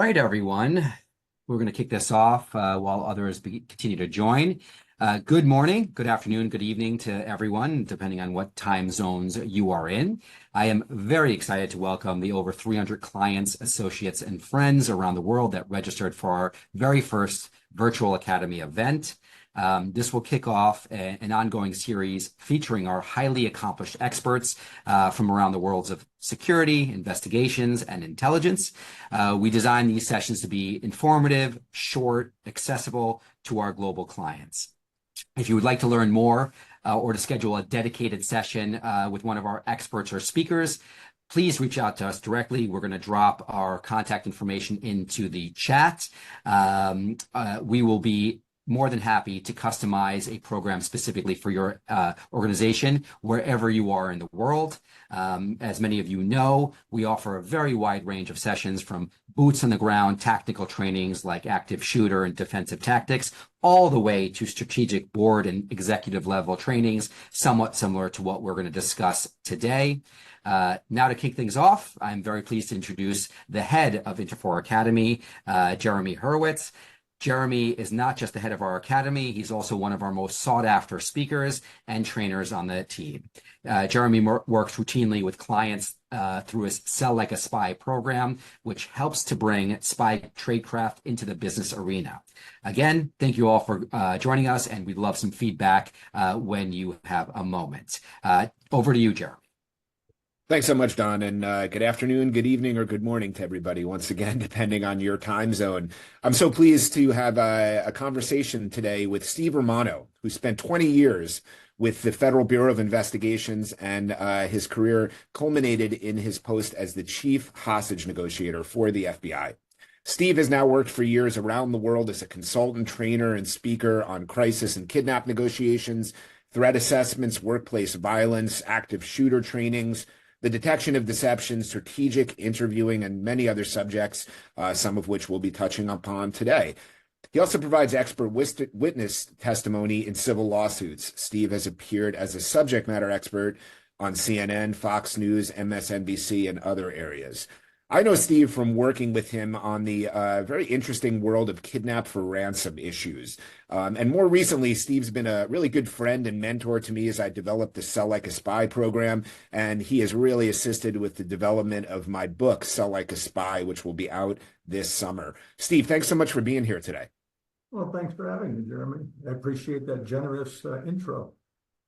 right, everyone. We're going to kick this off while others continue to join. Good morning, good afternoon, good evening to everyone, depending on what time zones you are in. I am very excited to welcome the over 300 clients, associates, and friends around the world that registered for our very first virtual academy event. This will kick off an ongoing series featuring our highly accomplished experts from around the worlds of security, investigations, and intelligence. We designed these sessions to be informative, short, accessible to our global clients. If you would like to learn more or to schedule a dedicated session with one of our experts or speakers, please reach out to us directly. We're going to drop our contact information into the chat. We will be more than happy to customize a program specifically for your organization wherever you are in the world. As many of you know, we offer a very wide range of sessions from boots on the ground tactical trainings like active shooter and defensive tactics, all the way to strategic board and executive level trainings, somewhat similar to what we're going to discuss today. Now to kick things off, I'm very pleased to introduce the head of Interfor Academy, Jeremy Hurewitz. Jeremy is not just the head of our academy, he's also one of our most sought after speakers and trainers on the team. Jeremy works routinely with clients through his Sell Like a Spy program, which helps to bring spy tradecraft into the business arena. Again, thank you all for joining us, and we'd love some feedback when you have a moment. Over to you, Jeremy. Thanks so much, Don, and good afternoon, good evening, or good morning to everybody, once again, depending on your time zone. I'm so pleased to have a conversation today with Steve Romano, who spent 20 years with the Federal Bureau of Investigations, and his career culminated in his post as the Chief Hostage Negotiator for the FBI. Steve has now worked for years around the world as a consultant, trainer, and speaker on crisis and kidnap negotiations, threat assessments, workplace violence, active shooter trainings, the detection of deception, strategic interviewing, and many other subjects, some of which we'll be touching upon today. He also provides expert witness testimony in civil lawsuits. Steve has appeared as a subject matter expert on CNN, Fox News, MSNBC, and other areas. I know Steve from working with him on the very interesting world of kidnap for ransom issues. And more recently, Steve's been a really good friend and mentor to me as I developed the Sell Like a Spy program. And he has really assisted with the development of my book, Sell Like a Spy, which will be out this summer. Steve, thanks so much for being here today. Well, thanks for having me, Jeremy. I appreciate that generous intro.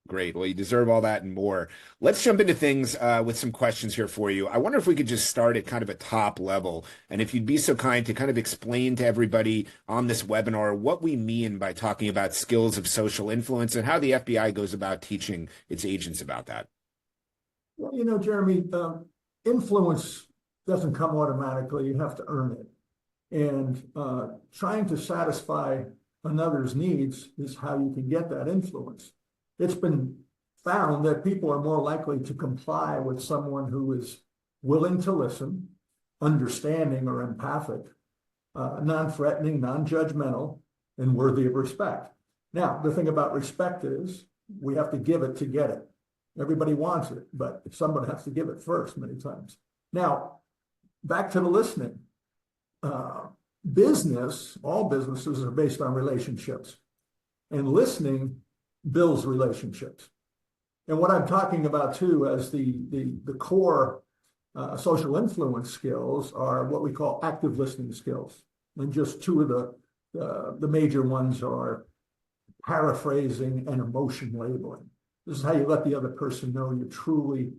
Great. Well, you deserve all that and more. Let's jump into things with some questions here for you. I wonder if we could just start at kind of a top level, and if you'd be so kind to kind of explain to everybody on this webinar what we mean by talking about skills of social influence and how the FBI goes about teaching its agents about that. Well, you know, Jeremy, influence doesn't come automatically. You have to earn it. And trying to satisfy another's needs is how you can get that influence. It's been found that people are more likely to comply with someone who is willing to listen, understanding or empathic, non-threatening, non-judgmental, and worthy of respect. Now, the thing about respect is we have to give it to get it. Everybody wants it, but someone has to give it first many times. Now, back to the listening. All businesses are based on relationships, and listening builds relationships. And what I'm talking about too as the core social influence skills are what we call active listening skills. And just two of the major ones are paraphrasing and emotion labeling. This is how you let the other person know you're truly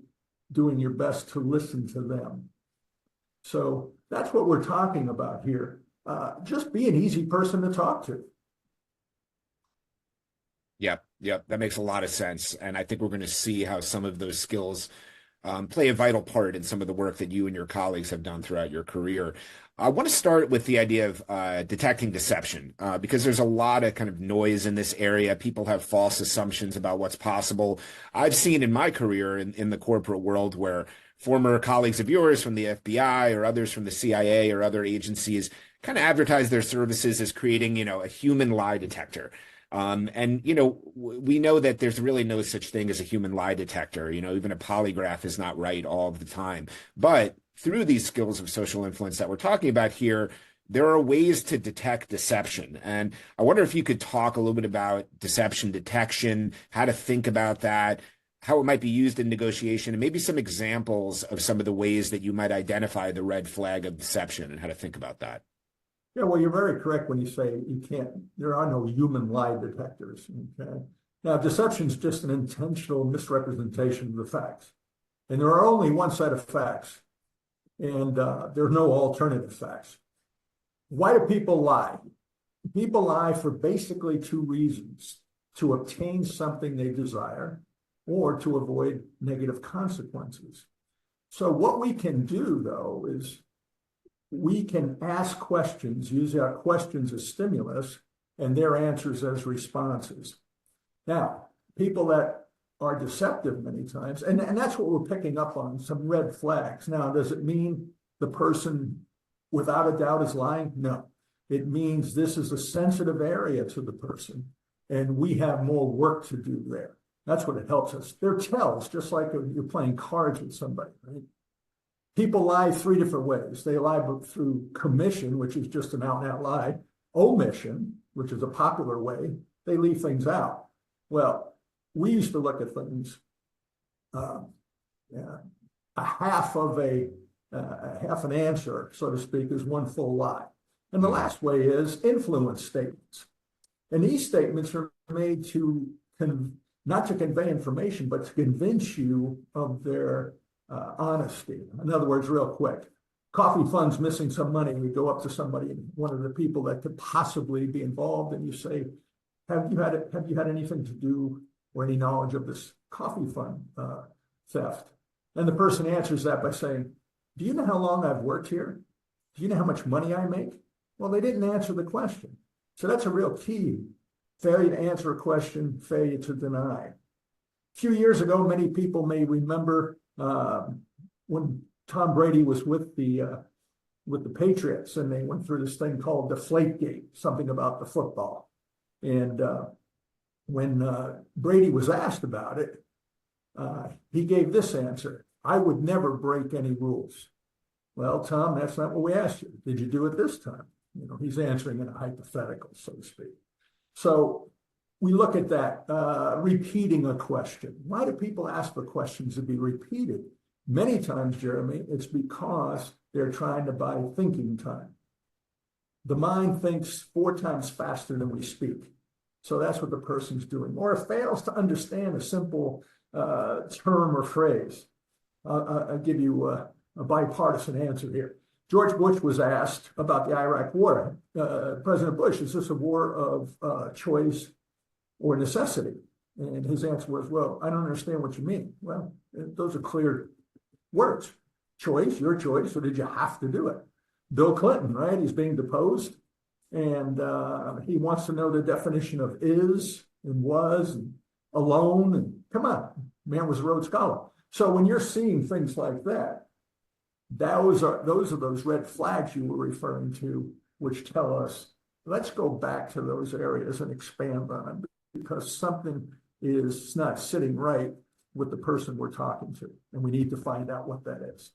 doing your best to listen to them. So that's what we're talking about here. Just be an easy person to talk to. Yep, that makes a lot of sense. And I think we're going to see how some of those skills play a vital part in some of the work that you and your colleagues have done throughout your career. I want to start with the idea of detecting deception, because there's a lot of kind of noise in this area. People have false assumptions about what's possible. I've seen in my career in the corporate world where former colleagues of yours from the FBI or others from the CIA or other agencies kind of advertise their services as creating, a human lie detector. And, we know that there's really no such thing as a human lie detector. Even a polygraph is not right all of the time. But through these skills of social influence that we're talking about here, there are ways to detect deception. And I wonder if you could talk a little bit about deception detection, how to think about that, how it might be used in negotiation, and maybe some examples of some of the ways that you might identify the red flag of deception and how to think about that. Yeah, well, you're very correct when you say there are no human lie detectors. Okay. Now, deception is just an intentional misrepresentation of the facts. And there are only one set of facts, and there are no alternative facts. Why do people lie? People lie for basically two reasons: to obtain something they desire or to avoid negative consequences. So what we can do, though, is we can ask questions, use our questions as stimulus and their answers as responses. Now, people that are deceptive many times, and that's what we're picking up on, some red flags. Now, does it mean the person without a doubt is lying? No. It means this is a sensitive area to the person, and we have more work to do there. That's what it helps us. They're tells, just like you're playing cards with somebody, right? People lie three different ways. They lie through commission, which is just an out-and-out lie; omission, which is a popular way. They leave things out. Well, we used to look at things, a half an answer, so to speak, is one full lie. And the last way is influence statements. And these statements are made to not to convey information, but to convince you of their honesty. In other words, real quick, coffee fund's missing some money. You go up to somebody, one of the people that could possibly be involved, and you say, have you had anything to do or any knowledge of this coffee fund theft? And the person answers that by saying, do you know how long I've worked here? Do you know how much money I make? Well, they didn't answer the question. So that's a real key. Failure to answer a question, failure to deny. A few years ago, many people may remember when Tom Brady was with the Patriots, and they went through this thing called Deflategate, something about the football. And when Brady was asked about it, he gave this answer: I would never break any rules. Well, Tom, that's not what we asked you. Did you do it this time? He's answering in a hypothetical, so to speak. So we look at that, repeating a question. Why do people ask for questions to be repeated? Many times, Jeremy, it's because they're trying to buy thinking time. The mind thinks 4 times faster than we speak. So that's what the person's doing. Or it fails to understand a simple term or phrase. I'll give you a bipartisan answer here. George Bush was asked about the Iraq War. President Bush, is this a war of choice or necessity? And his answer was, well, I don't understand what you mean. Well, those are clear words. Choice, your choice, or did you have to do it? Bill Clinton, right? He's being deposed, and he wants to know the definition of is and was and alone. And come on, man was a Rhodes Scholar. So when you're seeing things like that, those are those red flags you were referring to, which tell us, let's go back to those areas and expand on them, because something is not sitting right with the person we're talking to, and we need to find out what that is.